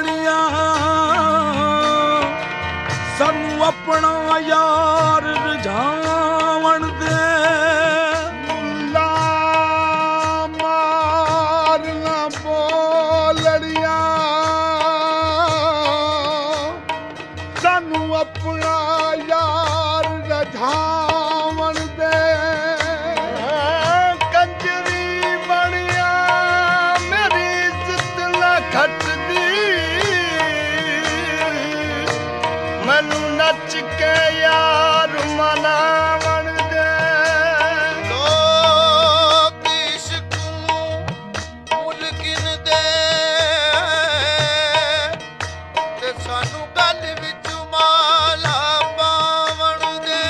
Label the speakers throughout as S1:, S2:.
S1: ਲੜੀਆਂ ਸਾਨੂੰ ਆਪਣਾ ਯਾਰ ਰਝਾਵਣ ਦੇ ਮਾਰਨਾ ਬੋਲੜੀਆਂ ਸਾਨੂੰ ਆਪਣਾ ਯਾਰ ਰਝਾਵਣ ਦੇ ਕੰਜਰੀ ਬਣਿਆ ਮੇਰੀ ਇੱਜ਼ਤ ਨਾ ਘਟਦੀ ਮੈਨੂੰ ਨੱਚ ਕੇ ਯਾਰ ਮਨਾਵਣ ਦੇ
S2: ਲੋਕ ਇਸ਼ਕ ਨੂੰ ਮੁੱਲ ਗਿਣਦੇ ਤੇ ਸਾਨੂੰ ਗੱਲ ਵਿੱਚ ਮਾਲਾ ਪਾਵਣ ਦੇ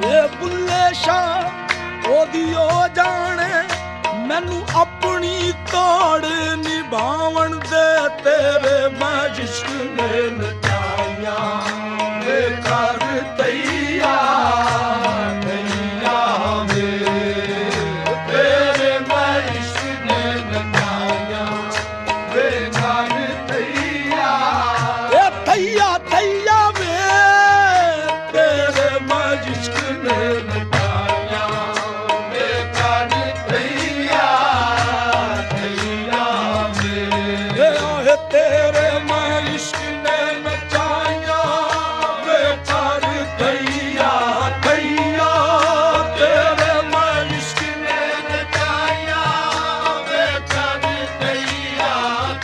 S1: ਇਹ ਬੁੱਲੇ ਸ਼ਾਹ ਉਹਦੀ ਉਹ ਜਾਣੇ ਮੈਨੂੰ ਆਪਣੀ ਤੋੜ ਨਿਭਾਵਣ ਦੇ ਤੇਰੇ ਮੈਂ ਇਸ਼ਕ ਨੇ ਨਚਾਈਆਂ ਵੇ ਕਰ ਤਈਆ ਤਈਆ ਵੇ ਤੇਰੇ ਮੈਂ ਇਸ਼ਕ ਨੇ ਨਚਾਈਆਂ ਵੇ ਕਰ ਤਈਆ ਇਹ ਤਈਆ ਤਈਆ ਵੇ ਤੇਰੇ ਮੈਂ ਇਸ਼ਕ ਨੇ ਨਚਾਈਆਂ ਵੇ ਕਰ ਤਈਆ ਤਈਆ ਵੇ ਇਹ ਤੇਰੇ ਮੈਂ ਇਸ਼ਕ ਨੇ ਨਚਾਈਆਂ ਵੇ ਕਰ ਤਈਆ ਤਈਆ ਤੇਰੇ ਮੈਂ ਇਸ਼ਕ ਨੇ ਨਚਾਈਆਂ ਵੇ ਕਰ ਤਈਆ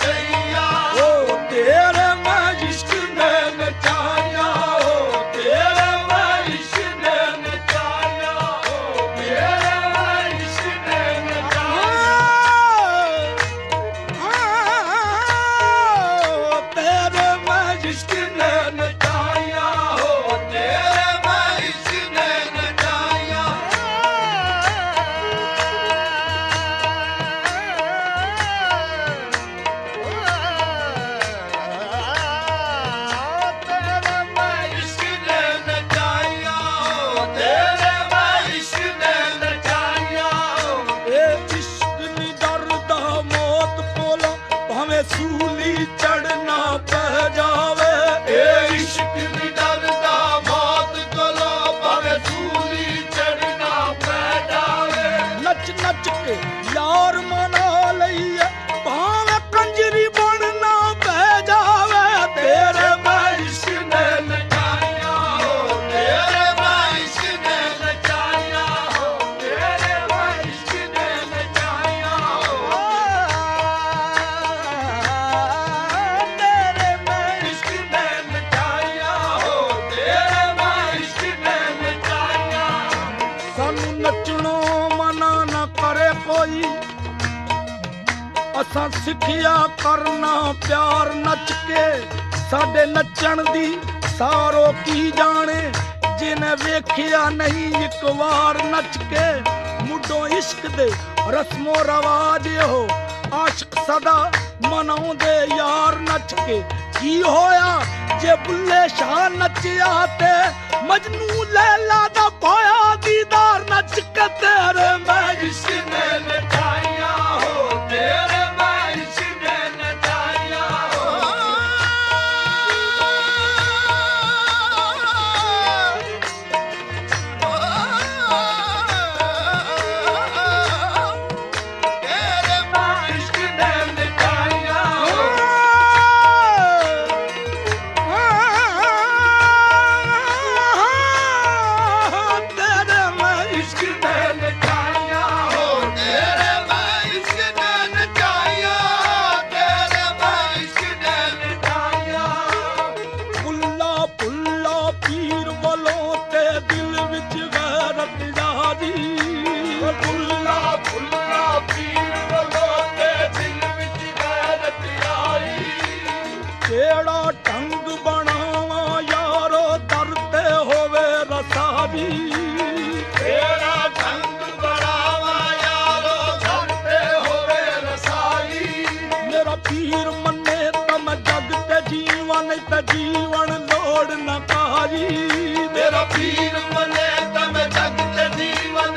S1: ਤਈਆ ਓ ਤੇਰੇ ਮੈਂ ਇਸ਼ਕ ਨੇ ਨਚਾਈਆਂ ਓ ਤੇਰੇ ਮੈਂ ਇਸ਼ਕ ਨੇ ਨਚਾਈਆਂ ਓ ਤੇਰੇ ਮੈਂ ਇਸ਼ਕ ਨੇ ਨਚਾਈਆਂ ਤੇਰੇ ਮੈਂ ਇਸ਼ਕ ਨੇ ਨਚਾਈਆਂ ਹੋ ਤੇਰੇ ਮੈਂ ਇਸ਼ਕ ਨੇ ਨਚਾਈਆਂ ਤੇਰੇ ਮੈਂ ਇਸ਼ਕ ਨੇ ਨਚਾਈਆਂ ਹੋ ਤੇਰੇ ਮੈਂ ਇਸ਼ਕ ਨੇ ਨਚਾਈਆਂ ਇਹ ਇਸ਼ਕ ਨੀ ਡਰਦਾ ਮੌਤ ਕੋਲੋਂ ਭਾਵੇਂ ਸੂਲੀ ਚੜਨਾ ਪੈ ਜਾਵੇ ਇਹ ਇਸ਼ਕ ਨੀ ਡਰਦਾ ਮੌਤ ਕੋਲੋਂ ਭਾਵੇਂ ਸੂਲੀ ਚੜਨਾ ਪੈ ਜਾਵੇ ਨੱਚ ਨੱਚ ਕੇ ਯਾਰ ਮਨਾ ਲਈਏ ਭਾਵੇਂ ਕੰਜਰੀ ਬਣਨਾ ਪੈ ਜਾਵੇ ਤੇਰੇ ਮੈਂ ਇਸ਼ਕ ਨੇ ਨਚਾਈਆਂ ਹੋ ਤੇਰੇ ਮੈਂ ਇਸ਼ਕ ਨੇ ਨਚਾਈਆਂ ਹੋ ਤੇਰੇ ਮੈਂ ਇਸ਼ਕ ਨੇ ਨਚਾਈਆਂ ਹੋ ਤੇਰੇ ਮੈਂ ਇਸ਼ਕ ਨੇ ਨਚਾਈਆਂ ਹੋ ਤੇਰੇ ਮੈਂ ਇਸ਼ਕ ਨੇ ਨਚਾਈਆਂ ਸਾਨੂੰ ਨੱਚਣੋਂ ਮਨਾ ਨਾ ਕਰੇ ਕੋਈ ਅਸਾਂ ਸਿੱਖਿਆ ਕਰਨਾ ਪਿਆਰ ਨੱਚ ਕੇ ਸਾਡੇ ਨੱਚਣ ਦੀ ਸਾਰੋ ਕੀ ਜਾਣੇ ਜਿਹਨੇ ਵੇਖਿਆ ਨਹੀਂ ਇੱਕ ਵਾਰ ਨੱਚ ਕੇ ਮੁੱਢੋਂ ਇਸ਼ਕ ਦੇ ਰਸਮੋ ਰਵਾਜ ਇਹੋ ਆਸ਼ਕ ਸਦਾ ਮਨਾਉਂਦੇ ਯਾਰ ਨੱਚ ਕੇ ਕੀ ਹੋਇਆ ਜੇ ਬੁੱਲੇ ਸ਼ਾਹ ਨੱਚਿਆ ਤੇ ਮਜਨੂ ਲੈਲਾ ਦਾ ਪਾਇਆ ਦੀਦਾਰ ਨੱਚ ਕੇ ਤੇਰੇ ਮੈਂ ਇਸ਼ਕ ਨੇ ਨਚਾਈਆਂ ਹੋ ਤੇਰੇ ਮੈਂ ਇਸ਼ਕ ਨੇ ਨਚਾਈਆਂ ਹੋ
S2: ਤੇਰੇ
S1: ਮੈਂ ਇਸ਼ਕ ਨੇ ਨਚਾਈਆਂ ਹੋ ਤੇਰੇ ਮੈਂ ਇਸ਼ਕ ਨੇ ਨਚਾਈਆਂ ਹੋ
S2: ਤੇਰੇ ਮੈਂ ਇਸ਼ਕ ਨੇ ਨਚਾਈਆਂ ਤੇਰੇ ਮੈਂ ਇਸ਼ਕ ਨੇ
S1: ਨਚਾਈਆਂ ਪੁੱਲਾ ਪੁੱਲਾ ਪੀਰ ਵੱਲੋਂ ਤੇ ਦਿਲ ਵਿੱਚ ਗੈਰਤ ਜਾਦੀ ਪੁੱਲਾ ਪੁੱਲਾ ਪੀਰ ਵੱਲੋਂ ਤੇ ਦਿਲ ਵਿੱਚ ਗੈਰਤ ਆਈ ਕਿਹੜਾ ਢੰਗ ਬਣਾਵਾਂ ਯਾਰੋ ਦਰ ਤੇ ਹੋਵੇ ਰਸਾਵੀ ਕਿਹੜਾ ਢੰਗ ਬਣਾਵਾਂ ਯਾਰੋ ਦਰ ਤੇ ਹੋਵੇ ਰਸਾਈ ਮੇਰਾ ਪੀਰ ਮੰਨੇ ਤਾਂ ਮੈਂ ਜਗ ਤੇ ਜੀਵਨ ਤੇ ਜੀਵਨ ਲੋੜ ਨਾ ਕਾਰੀ ਮੇਰਾ ਪੀਰ ਮੰਨੇ ਤਾਂ ਮੈਂ ਜਗ ਤੇ ਜੀਵਨ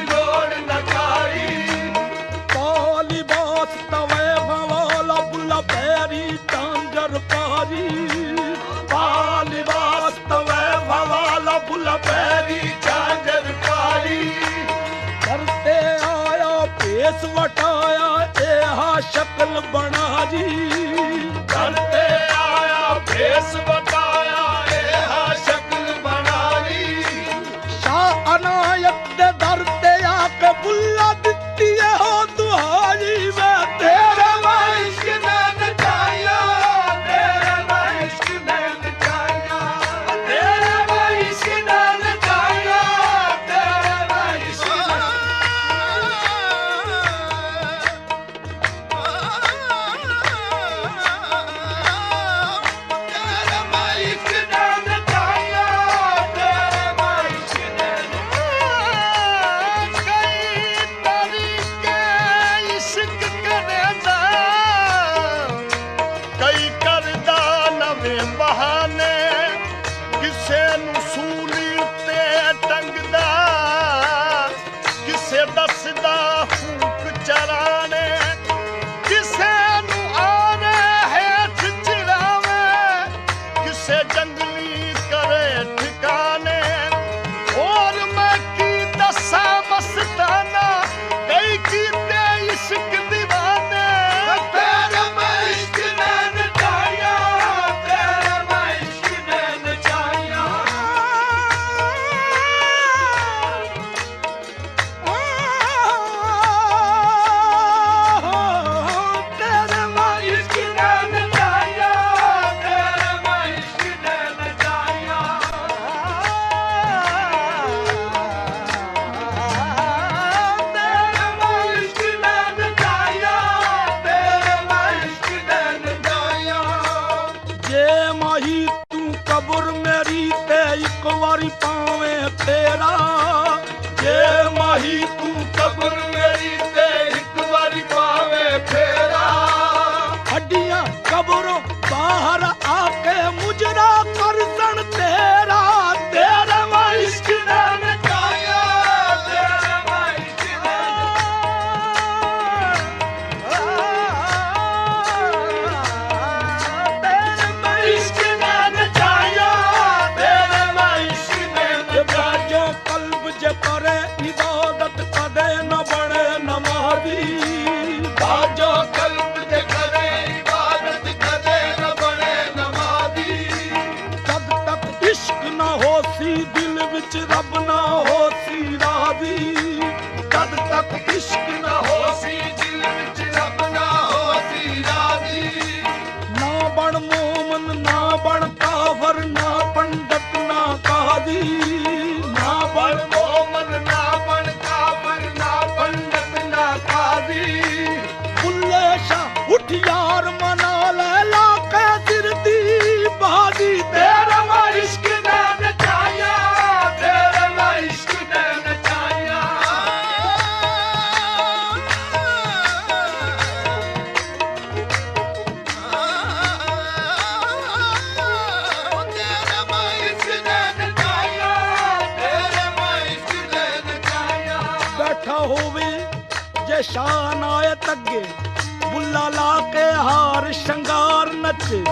S1: ਲੋੜ ਨਾ ਕਾਰੀ ਪਾ ਲਿਬਾਸ ਤਵੇ ਭਵਾਲਾ ਬੁੱਲਾ ਤੇ ਸ਼ਾਨ ਆਏ ਤੱਗੇ ਬੁੱਲਾ ਲਾ ਕੇ ਹਾਰ ਸ਼ੰਗਾਰ ਨੱਚੇ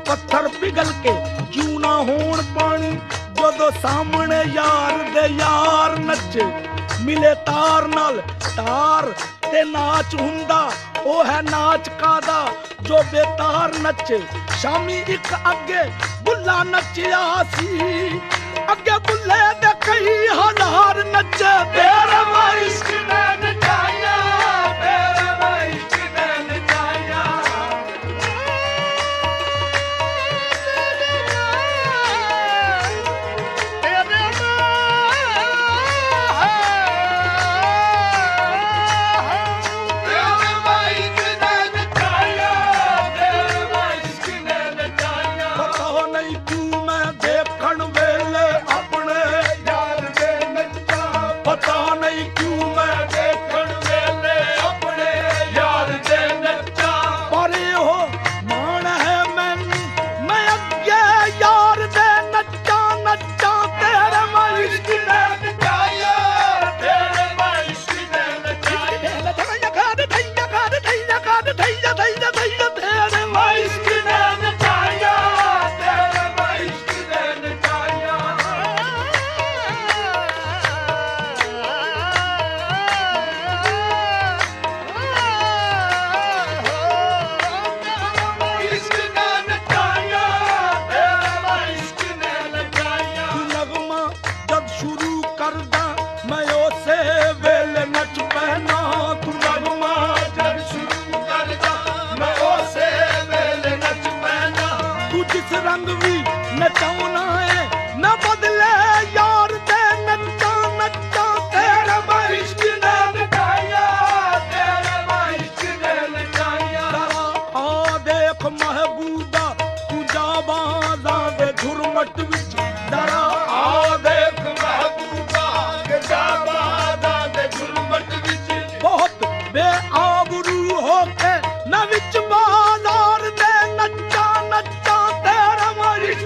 S1: ਪੱਥਰ ਪਿਘਲ ਕੇ ਕਿਉਂ ਨਾ ਹੋਣ ਪਾਣੀ ਜਦੋਂ ਸਾਹਮਣੇ ਯਾਰ ਦੇ ਯਾਰ ਨੱਚੇ ਮਿਲੇ ਤਾਰ ਨਾਲ ਤਾਰ ਤੇ ਨਾਚ ਹੁੰਦਾ ਉਹ ਹੈ ਨਾਚ ਕਾਦਾ ਜੋ ਬੇਤਾਰ ਨੱਚੇ ਸ਼ਾਮੀ ਇੱਕ ਅੱਗੇ ਬੁੱਲਾ ਨੱਚਿਆ ਸੀ ਅੱਗੇ ਬੁੱਲੇ ਦੇ ਕਈ ਹਜ਼ਾਰ ਨੱਚੇ ਤੇਰੇ ਇਸ਼ਕ ਨੇ ਨਚਾਇਆ ਤੇਰੇ ਇਸ਼ਕ ਨੇ ਨਚਾਇਆ ਰੰਗ ਵੀ ਨਚਾਉਣਾ ਏ ਨਾ ਬਦਲੇ ਯਾਰ ਦੇ ਨੱਚਾਂ ਨੱਚਾਂ ਤੇਰੇ ਇਸ਼ਕ ਨੇ ਨਚਾਇਆ ਤੇਰੇ ਇਸ਼ਕ ਨੇ ਨਚਾਇਆ ਆ ਦੇਖ ਮਹਿਬੂਬਾ ਤੂੰ ਜਾਬਾਜ਼ਾਂ ਦੇ ਝੁਰਮਟ ਵਿੱਚ ਦਰਾ ਆ ਦੇਖ ਮਹਿਬੂਬਾ ਕੇ ਜਾਬਾਜ਼ਾਂ ਦੇ ਝੁਰਮਟ ਵਿੱਚ ਬਹੁਤ ਬੇਆਬਰੂ ਹੋ ਕੇ ਨਾ ਵਿੱਚ ਬਾਜ਼ਾਰ ਦੇ ਨੱਚਾਂ ਨੱਚਾਂ ਤੇਰਾ ਇਸ਼ਕ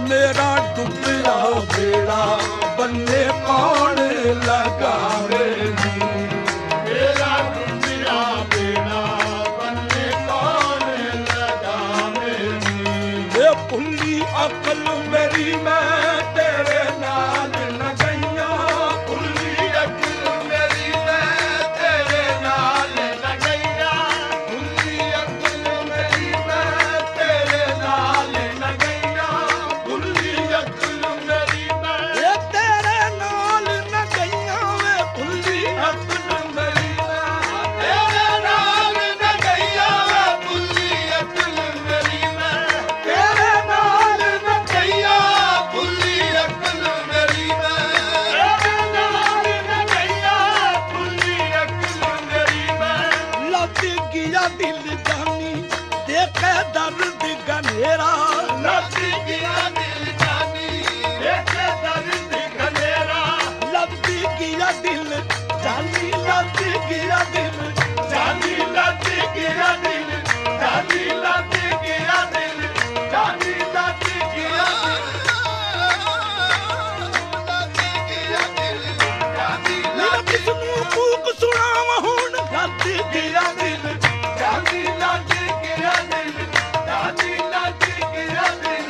S1: मेरा डूबया बेड़ा बन्ने कौन लगावे नी।
S2: मेरा डूबया बेड़ा बन्ने कौन लगावे नी।
S1: ये भुल्ली अकल मेरी मैं तेरे नाल न गईया।
S2: भुल्ली अकल मेरी मैं तेरे नाल न गईया। भुल्ली अकल मेरी मैं तेरे नाल न गईया। भुल्ली अकल मेरी मैं
S1: ये तेरे नाल न गईया वे भुल्ली अकल मेरी मैं।
S2: तेरे नाल न गईया। भुल्ली अकल मेरी मैं तेरे नाल न गईया। भुल्ली अकल मेरी मैं तेरे नाल न गईया। भुल्ली अकल मेरी मैं
S1: लग गया दिल जानी देखे दर्द गनेरा।
S2: लग गया दिल जानी देखे दर्द गनेरा।
S1: लग गया दिल जानी लग गया दिल
S2: जानी लग गया दिल जानी लग गया दिल जानी लग गया दिल जानी
S1: मेरा किसनू कूक सुनावा हुण लग गया दिल।
S2: जानी लग गया दिल जानी लग गया दिल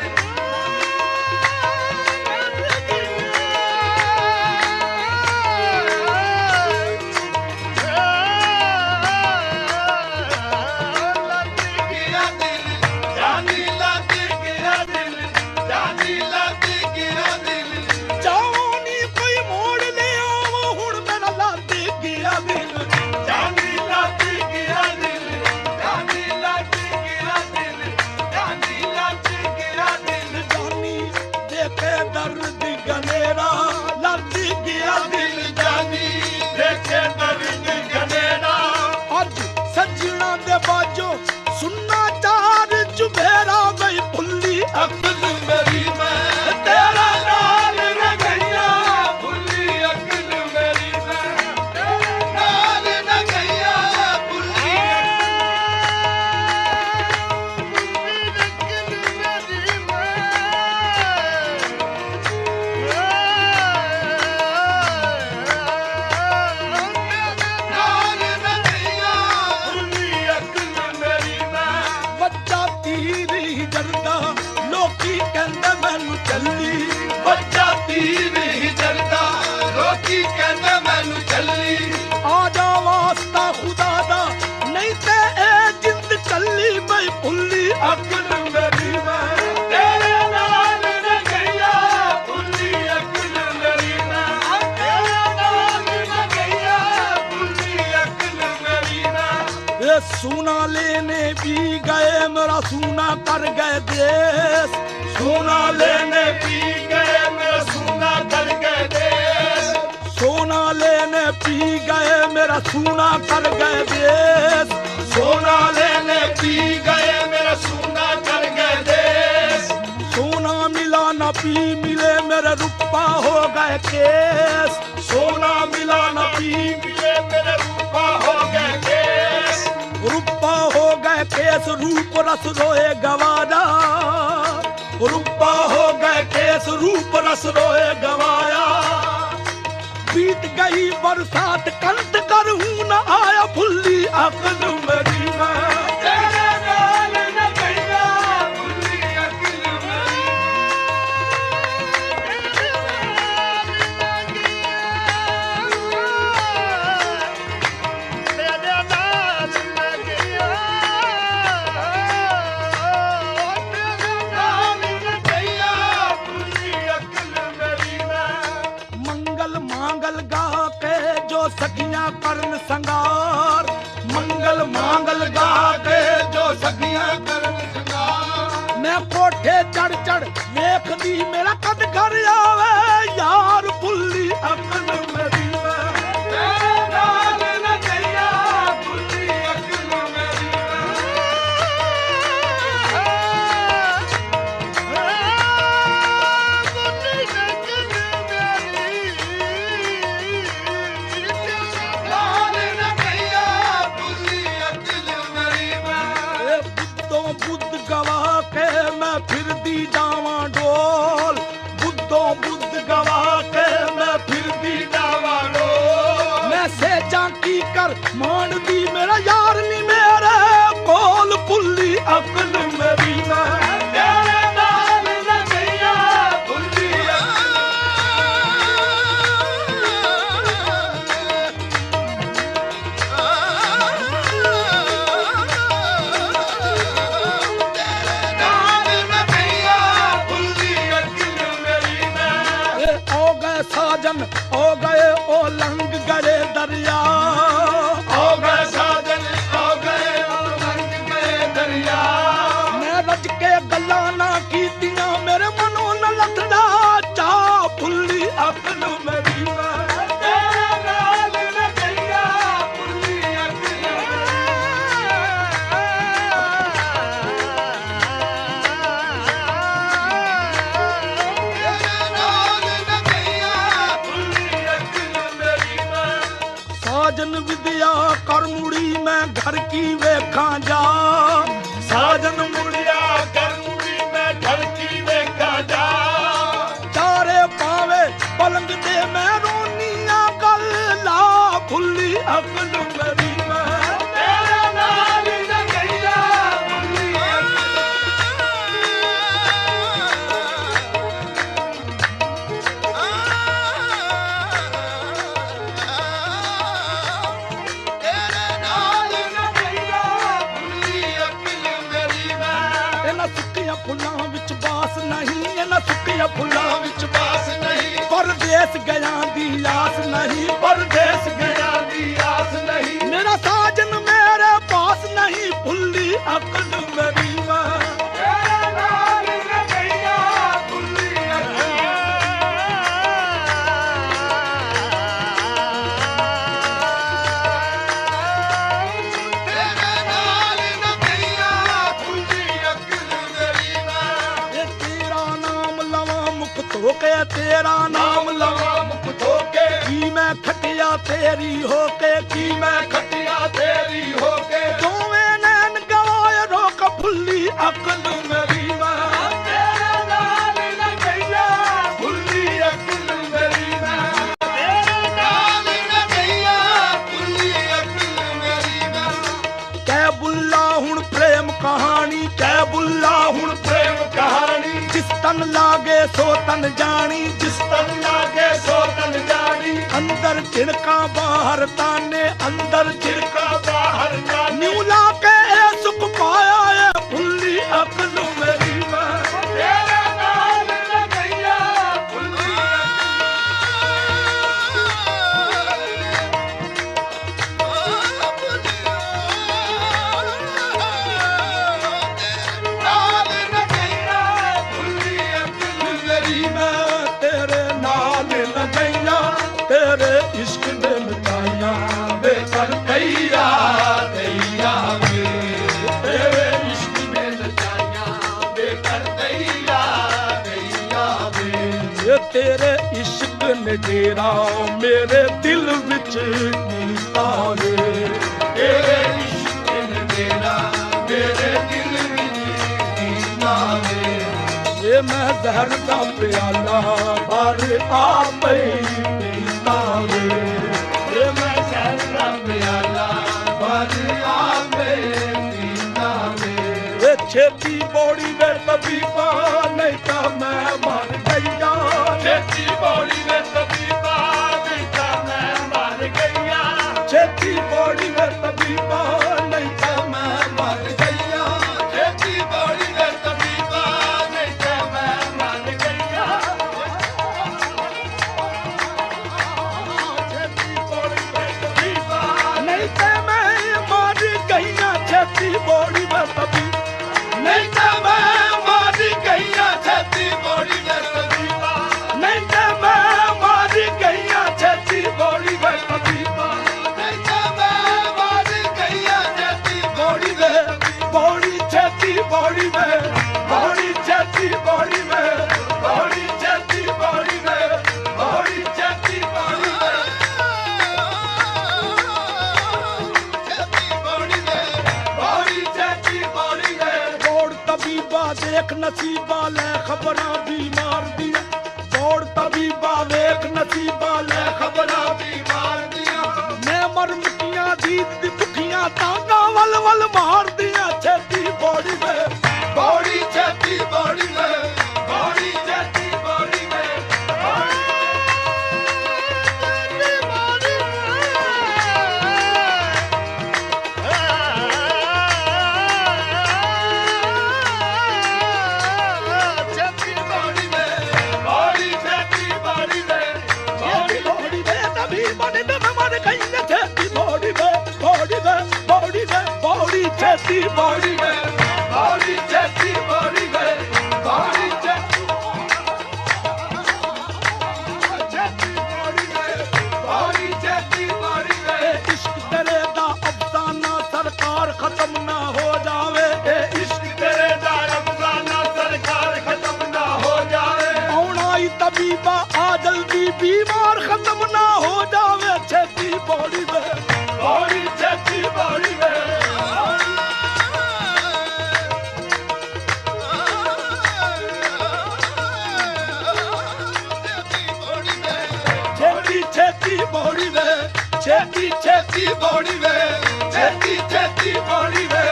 S2: गया दिल जानी लग गया दिल जानी लग गया दिल
S1: जाओ नी कोई मोड़ ले आओ हुण मेरा लग गया दिल।
S2: जानी लग गया दिल जानी लग गया दिल जानी लग गया दिल
S1: जानी देखे दर्द गनेरा लग गया दिल।
S2: जानी देखे दर्द गनेरा
S1: अज सजना दे बाजो सुनना चार चुबेरा गई भुल्ली
S2: अकल मेरी मैं तेरा नाल न गईया। भुल्ली अकल मेरी मैं तेरा नाल न गईया। भुल्ली अकल मेरी नाल न गईया। भुल्ली अकल मेरी मैं
S1: बच्चा तीर ही जरदा लोकी कहंदे मैनू चली।
S2: ਬੱਚਾ ਤੀਰ ਹੀ ਜਰਦਾ ਲੋਕੀ ਕਹਿੰਦੇ ਮੈਨੂੰ ਚੱਲੀ।
S1: आ जा वास्ता खुदा दा नहीं ते ए जिंद चली बई भुल्ली
S2: ਅਕਲ ਮੇਰੀ ਮੈਂ ਤੇਰੇ ਨਾਲ न गईया। ਭੁੱਲੀ ਅਕਲ ਮੇਰੀ ਮੈਂ ਤੇਰੇ ਨਾਲ न गईया। ਭੁੱਲੀ ਅਕਲ ਮੇਰੀ ਮੈਂ
S1: ये सोना लेने भी गए मेरा सोना कर गए देश।
S2: सोना लेने पी गए मेरा सोना कर गए देश।
S1: सोना लेने पी गए मेरा सोना कर गए देश।
S2: सोना लेने पी गए मेरा सोना कर गए देश।
S1: सोना मिला न पी मिले मेरे रुपा हो गए केस।
S2: सोना मिला न पी मिले मेरे रूपा हो गए केस।
S1: रुपा हो गए केस रूप रस रोए गवारा। रुपा हो गए केस रूप रस रोए गवाया। बीत गई बरसात कंत कर हूं न आया भुल्ली अकल मेरी मैं।
S2: तेरे नाल न गईया। भुल्ली अकल मेरी तेरे नाल न गईया। तेरे नाल न गईया। भुल्ली अकल मेरी मैं
S1: मंगल मांगल गा के जो सखियां करन संगार। मंगल ਵੇਖਾਂ ਜਾ ਸਾਜਨ
S2: ਮੁੜਿਆ ਕਰੂੰਗੀ ਮੈਂ ਢਲਕੀ ਵੇਖਾਂ ਜਾ
S1: ਚਾਰੇ ਪਾਵੇ ਪਲੰਗ ਤੇ ਮੈਂ ਰੋਨੀਆਂ ਗੱਲਾਂ ਭੁੱਲੀ ਅਕਲ ਮੇਰੀ ਮੈਂ
S2: ਤੇਰੇ ਨਾਲ ਨਾ ਗਈਆ ਭੁੱਲੀ ਤੇਰੇ ਨਾਲ ਨਾ ਗਈਆ ਭੁੱਲੀ ਅਕਲ ਮੇਰੀ ਮੈਂ
S1: ਇਹਨਾਂ ਸੁੱਕੀਆਂ ਫੁੱਲਾਂ ਵਿੱਚ ਬਾਸ ਨਹੀਂ ਇਹਨਾਂ ਸੁੱਕੀਆਂ ਫੁੱਲਾਂ ਵਿੱਚ
S2: ਬਾਸ ਨਹੀਂ
S1: ਪਰਦੇਸ ਗਿਆ ਦੀ ਆਸ ਨਹੀਂ ਪਰਦੇਸ ਗਿਆ
S2: ਦੀ ਆਸ ਨਹੀਂ
S1: ਮੇਰਾ ਸਾਜਨ ਮੇਰੇ ਪਾਸ ਨਹੀਂ ਭੁੱਲੀ ਅਕਲ ਮੇਰੀ ਮੈਂ
S2: ਤੇਰੇ ਨਾਲ ਨਾ ਗਈਆ ਭੁੱਲੀ ਅਕਲ ਤੇਰੇ ਨਾਲ ਨਾ ਗਈਆ ਭੁੱਲੀ ਅਕਲ ਮੇਰੀ ਮੈਂ
S1: ਇਹ ਤੇਰਾ ਨਾਮ ਲਵਾਂ ਮੁਖ ਧੋ ਕੇ ਤੇਰਾ ਨਾਮ ਲਵਾਂ
S2: ਮੁਖ ਧੋਕੇ
S1: ਕੀ ਮੈਂ ਖਟਿਆ ਤੇਰੀ ਹੋ ਕੇ ਕੀ ਮੈਂ
S2: ਖਟਿਆ ਤੇਰੀ ਹੋ ਕੇ
S1: ਦੋਵੇਂ ਨੈਣ ਗਵਾਏ ਰੋਕ ਭੁੱਲੀ ਅਕਲ ਮੇਰੀ ਮੈਂ
S2: ਤੇਰੇ ਨਾਲ ਨਾ ਗਈਆ ਭੁੱਲੀ ਅਕਲ ਮੇਰੀ ਮੈਂ ਤੇਰੇ ਨਾਲ ਨਾ ਗਈਆ ਭੁੱਲੀ ਅਕਲ ਮੇਰੀ ਮੈਂ
S1: ਕਹਿ ਬੁੱਲਾ ਹੁਣ ਪ੍ਰੇਮ ਕਹਾਣੀ ਕਹਿ ਬੁੱਲਾ ਹੁਣ
S2: ਪ੍ਰੇਮ ਕਹਾਣੀ
S1: ਜਿਸ ਤਨ ਲਾਗੇ ਸੋ ਤਨ ਜਾਣੀ ਜਿਸ
S2: ਤਨ ਲਾਗੇ ਸੋ ਤਨ ਜਾਣੀ
S1: ਅੰਦਰ ਝਿੜਕਾਂ ਬਾਹਰ ਤਾਨੇ ਅੰਦਰ ਝਿੜਕਾਂ
S2: ਕਾ ਬਾਹਰ ਜਾਣੀ
S1: ਨਿਉ ਲਾ ਕੇ ਇਹ ਸੁਖ ਪਾਇਆ ਏ ਭੁੱਲੀ ਅਕਲ ਮੇਰੀ ਮੈਂ
S2: ਤੇਰੇ ਨਾਲ ਨਾ ਗਈਆ ਭੁੱਲੀ ਨਾਲ ਨਾ ਗਈਆ ਭੁੱਲੀ ਅਕਲ ਮੇਰੀ
S1: ਮੈਂ ਤੇਰੇ ਨਾਲ ਨ ਗਈਆਂ ਤੇਰੇ ਇਸ਼ਕ ਨੇ ਮਿਟਾਈਆਂ ਵੇ ਕਰ ਕਈਆ
S2: ਦਈਆ ਵੇ ਤੇਰੇ ਇਸ਼ਕ ਨੇ ਨਚਾਈਆਂ ਵੇ ਕਰ ਦਈਆ ਦਈਆ ਵੇ
S1: ਇਹ ਤੇਰੇ ਇਸ਼ਕ ਨੇ ਡੇਰਾ ਮੇਰੇ ਦਿਲ ਵਿੱਚ ਕੀਤਾ ਵੇ
S2: ਤੇਰੇ ਇਸ਼ਕ ਨੇ ਮੇਰਾ ਮੇਰੇ ਦਿਲ ਵਿੱਚ ਦੀਨਾ ਵੇ
S1: ਇਹ ਮੈਂ ਜ਼ਹਿਰ ਦਾ ਪਿਆਲਾ ਭਰ ਆਪੇ ਪੀਤਾ ਵੇ
S2: ਇਹ ਮੈਂ ਸਹਿਰਾ ਪਿਆਲਾ ਬਦ ਆਪੇ ਪੀਨਾ ਵੇ
S1: ਇਹ ਛੇਤੀ ਬੋੜੀ ਵੇ ਤਬੀਬਾ ਨਹੀਂ ਤਾਂ ਮੈਂ ਮਰ ਗਈਆਂ
S2: ਛੇਤੀ ਬੋਲੀ ਵੇ ਤਬੀਬਾ ਦਿੱਤਾ ਮੈਂ ਮਰ ਗਈਆ
S1: ਛੇਤੀ ਬੋੜੀ ਵੇ ਤਬੀਬਾ ਨਹੀਂ ਤਾਂ ਮੈਂ ਮਰ ਗਈਆਂ
S2: ਛੇਤੀ ਬੋਲੀ ਵੇ ਤਬੀਬਾ ਦਿੱਤਾ ਮੈਂ ਮਰ ਗਈਆ ਛੇਤੀ ਬੋਲੀ ਵੇ ਤਬੀਬਾ
S1: ਨਹੀਂ ਤਾਂ ਮੈਂ ਮਰ ਗਈਆਂ ਛੇਤੀ ਬੋੜੀ ਵੇ ਤਬੀਬਾ
S2: ਨਹੀਂ ਤਾਂ ਮੈਂ ਮਰ ਗਈਆ ਛੇਤੀ ਬੋਲੀ ਵੇ ਤਬੀਬਾ
S1: ਨਹੀਂ ਤਾਂ ਮੈਂ ਮਰ ਗਈਆਂ ਛੇਤੀ ਬੋੜੀ ਵੇ ਤਬੀਬਾ
S2: ਨਹੀਂ ਤਾਂ ਮੈਂ ਮਰ ਗਈਆ ਛੇਤੀ
S1: ਬੋੜੀ ਵੇ ਬੋੜੀ ਛੇਤੀ ਬੋੜੀ ਵੇ ਬੋੜੀ ਛੇਤੀ ਬੋੜੀ ਵੇ ਬੋੜੀ ਛੇਤੀ ਬੋੜੀ ਵੇ ਬੋੜੀ ਛੇਤੀ ਬੋੜੀ ਵੇ
S2: ਛੇਤੀ ਬੋਲੀ ਵੇ
S1: ਬੋੜੀ ਛੇਤੀ ਬੋੜੀ ਵੇ ਬੋੜ ਤਬੀਬਾ ਦੇਖ ਨਸੀਬਾ ਲੈ ਖਬਰਾਂ ਬਿਮਾਰ ਦੀਆਂ ਬੋੜ ਤਬੀਬਾ ਵੇਖ ਨਸੀਬਾ ਲੈ ਖਬਰਾਂ
S2: ਬਿਮਾਰ ਦੀਆਂ
S1: ਮੈਂ ਮਰ ਮੁਕੀਆਂ ਦੀਦ ਦੀ ਭੁੱਖੀਆਂ ਤਾਂਗਾ ਵੱਲ ਵੱਲ ਮਾਰਦੀਆਂ ਛੇਤੀ ਬੋੜੀ ਵੇ
S2: ਬੋੜੀ ਛੇਤੀ ਬੋਲੀ ਵੇ
S1: ਬੋੜੀ ਛੇਤੀ ਬੋੜੀ ਵੇ
S2: ਛੇਤੀ ਬੋਲੀ ਵੇ ਬੋੜੀ ਛੇਤੀ ਬੋਲੀ ਵੇ
S1: ਛੇਤੀ ਬੋੜੀ ਵੇ ਤਬੀ ਬਣੇ ਤੇ ਮਰ ਗਈ ਨੇ ਛੇਤੀ ਬੋੜੀ ਵੇ ਬੋੜੀ ਵੇ ਬੋੜੀ ਵੇ ਬੋੜੀ ਛੇਤੀ ਬੋੜੀ ਵੇ
S2: ਬੋੜੀ ਛੇਤੀ ਬੋਲੀ ਵੇ ਬੋੜੀ ਛੇਤੀ ਬੋਲੀ ਵੇ ਬੋੜੀ ਛੇਤੀ ਬੋਲੀ ਵੇ
S1: ਇਹ ਇਸ਼ਕ ਤੇਰੇ ਦਾ ਅਫਸਾਨਾ ਸਰਕਾਰ ਖਤਮ ਨਾ ਹੋ ਜਾਵੇ ਇਹ ਇਸ਼ਕ
S2: ਤੇਰੇ ਦਾ ਰਮਜ਼ਾਨਾ ਸਰਕਾਰ ਖਤਮ ਨਾ ਹੋ ਜਾਵੇ
S1: ਆਉਣਾ ਹੀ ਤਬੀਬਾ ਆ ਜਲਦੀ बीमार खत्म ना हो जावे छेती बॉडी में
S2: बॉडी छेती बॉडी में ਛੇਤੀ ਬੋੜੀ ਵੇ ਛੇਤੀ ਛੇਤੀ ਬੋੜੀ ਵੇ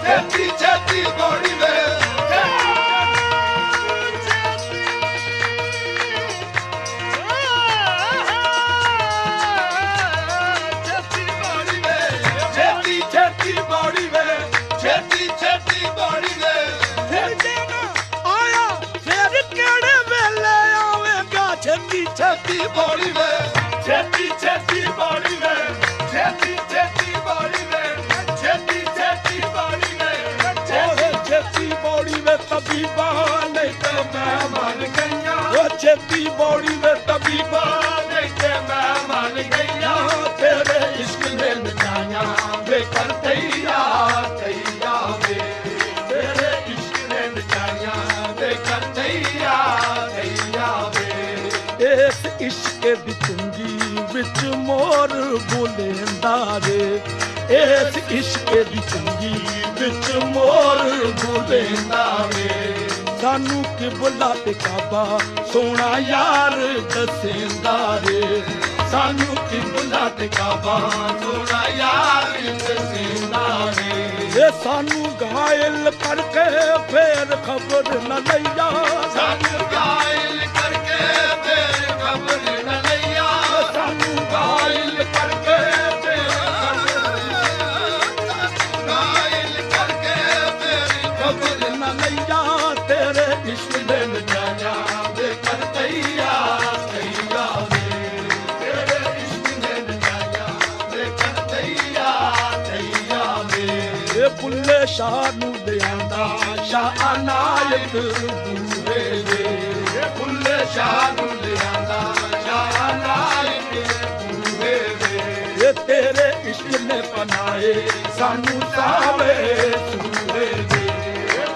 S2: ਛੇਤੀ ਛੇਤੀ ਬੋੜੀ ਵੇ ਛੇਤੀ ਛੇਤੀ ਬੋੜੀ ਵੇ ਛੇਤੀ ਛੇਤੀ ਬੋੜੀ ਵੇ
S1: ਫਿਰ ਜੇ ਨਾ ਆਇਆ ਫਿਰ ਕਿਹੜੇ ਵੇਲੇ ਆਵੇਗਾ ਛੇਤੀ
S2: ਛੇਤੀ ਬੋੜੀ ਵੇ ਛੇਤੀ ਛੇਤੀ ਬੋੜੀ ਵੇ ਛੇਤੀ ਛੇਤੀ ਬੋੜੀ ਵੇ ਛੇਤੀ ਛੇਤੀ ਬੋੜੀ ਵੇ
S1: ਓਏ ਛੇਤੀ ਬੋੜੀ ਵੇ ਤਬੀਬਾ ਨਹੀਂ ਤੇ ਮੈਂ ਮਰ ਗਈਆਂ ਓ ਛੇਤੀ ਬੋੜੀ ਵੇ ਤਬੀਬਾ
S2: ਨਹੀਂ ਤੇ ਮੈਂ ਮਰ ਗਈਆਂ
S1: ਤੇਰੇ ਇਸ਼ਕ ਨੇ
S2: ਨਚਾਈਆਂ ਵੇ ਕਰ ਤਈਆ ਤਈਆ ਵੇ ਤੇਰੇ ਇਸ਼ਕ ਨੇ ਨਚਾਈਆਂ ਵੇ ਕਰ ਤਈਆ ਤਈਆ ਵੇ
S1: ਇਸ ਇਸ਼ਕ ਦੀ ਚੁੰਗੀ ਵਿੱਚ ਮੋਰ ਬੋਲੇਂਦਾ ਰੇ ਇਸ ਇਸ਼ਕ ਦੀ ਚੁੰਗੀ ਵਿੱਚ ਮੋਰ ਬੋਲੇਂਦਾ ਰੇ ਸਾਨੂੰ ਕਿਬਲਾ ਤੇ ਕਾਬਾ ਸੋਹਣਾ ਯਾਰ ਦੱਸੇਂਦਾ ਰੇ ਸਾਨੂੰ ਕਿਬਲਾ ਤੇ ਕਾਬਾ
S2: ਸੋਹਣਾ ਯਾਰ ਦਸੇਂਦਾ ਵੇ
S1: ਇਹ ਸਾਨੂੰ ਘਾਇਲ ਕਰਕੇ ਫੇਰ ਖਬਰ ਨਾ ਲਈਆ
S2: ਸਾਨੂੰ ਗਾਇਲ ਕਰਕੇ ਫੇਰ ਖਬਰ ਨ ਲਈਆ
S1: ਸਾਨੂੰ ਘਾਇਲ ਕਰਕੇ ਫੇਰ
S2: ਗਾਇਲ ਕਰਕੇ ਫੇਰ
S1: ਖਬਰ ਨਾ ਲਈਆ ਤੇਰੇ ਇਸ਼ਕ ਦੇ
S2: ਨਚਾਈਆਂ ਵੇ ਕਰ ਤਈਆ ਤਈਆ ਵੇ ਤੇਰੇ ਇਸ਼ਕ ਨੇ ਨਚਾਈਆਂ ਵੇ ਕਰ ਤਈਆ ਤਈਆ ਵੇ
S1: ਇਹ ਬੁੱਲੇ ਸ਼ਾਹ ਨੂੰ ਲਿਆਂਦਾ ਸ਼ਾਹ ਅਨਾਇਤ ਬੂਹੇ ਵੇ
S2: ਬੁੱਲੇ ਸ਼ਾਹ ਨੂੰ ਲਿਆਂਦਾ ਸ਼ਾਹ ਨਾਇਕ ਬੂਹੇ ਵੇ
S1: ਇਹ ਤੇਰੇ ਇਸ਼ਕ ਨੇ ਪਨਾਏ ਸਾਨੂੰ ਸਾਵੇ ਸੂਹੇ ਵੇ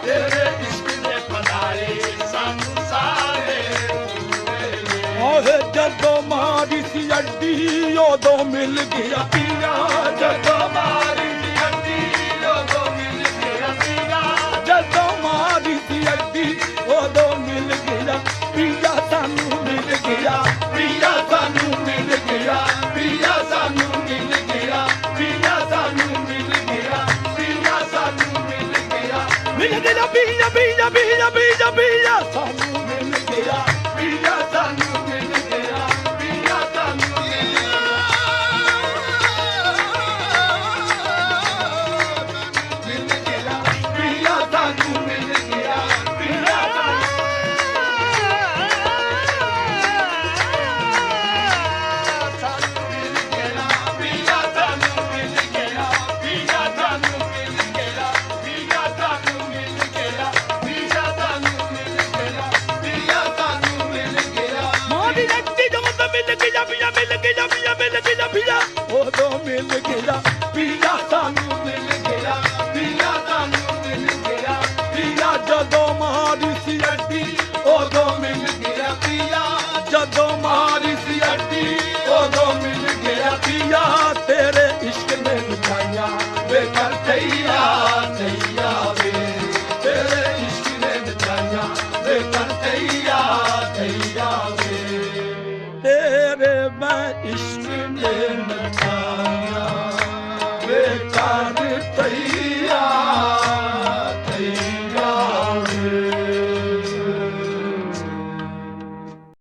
S2: ਤੇਰੇ ਇਸ਼ਕ ਨੇ ਪਨਾਏ ਸਾਨੂੰ ਸਾਰੇ ਬੂਹੇ ਵੇ
S1: ਓਏ ਜਦੋਂ ਮਾਰੀ ਸੀ ਅੱਡੀ ਉਦੋਂ ਮਿਲ ਗਿਆ ਪੀਆ ਜਦੋਂ
S2: ਮਾਰੀ ਦੀ ਅੱਡੀ ਲੋਗੋ ਮਿਲ ਗਿਆ ਪੀਆ
S1: ਜਦੋਂ ਮਾਰੀ ਸੀ ਅੱਡੀ ਉਦੋਂ ਮਿਲ ਗਿਆ ਪੀਆ ਸਾਨੂੰ ਮਿਲ ਗਿਆ
S2: ਪੀਆ ਸਾਨੂੰ ਮਿਲ ਗਿਆ ਪੀਆ ਸਾਨੂੰ ਮਿਲ ਗਿਆ ਪੀਆ ਸਾਨੂੰ ਮਿਲ ਗਿਆ ਪੀਆ ਸਾਨੂੰ ਮਿਲ ਗਿਆ
S1: ਮਿਲ ਗਿਆ ਪੀਆ ਪੀਆ ਪੀਆ ਪੀਆ ਪੀਆ ਸਾਨੂੰ ਮਿਲ ਗਿਆ
S2: ਪੀਆ ਸਾਨੂੰ ਮਿਲ ਗਿਆ ਪੀਆ ਸਾਨੂੰ ਮਿਲ ਗਿਆ ਪੀਆ ਸਾਨੂੰ ਮਿਲ ਗਿਆ ਪੀਆ ਸਾਨੂੰ ਮਿਲ ਗਿਆ ਪੀਆ ਸਾਨੂੰ ਮਿਲ ਗਿਆ ਪੀਆ ਸਾਨੂੰ ਮਿਲ ਗਿਆ ਪੀਆ ਸਾਨੂੰ ਮਿਲ ਗਿਆ ਪੀਆ ਸਾਨੂੰ ਮਿਲ ਗਿਆ ਪੀਆ ਸਾਨੂੰ ਮਿਲ ਗਿਆ
S1: ਮਾਰੀ ਅੱਡੀ ਜਦੋਂ ਮਿਲ ਗਿਆ ਪੀਆ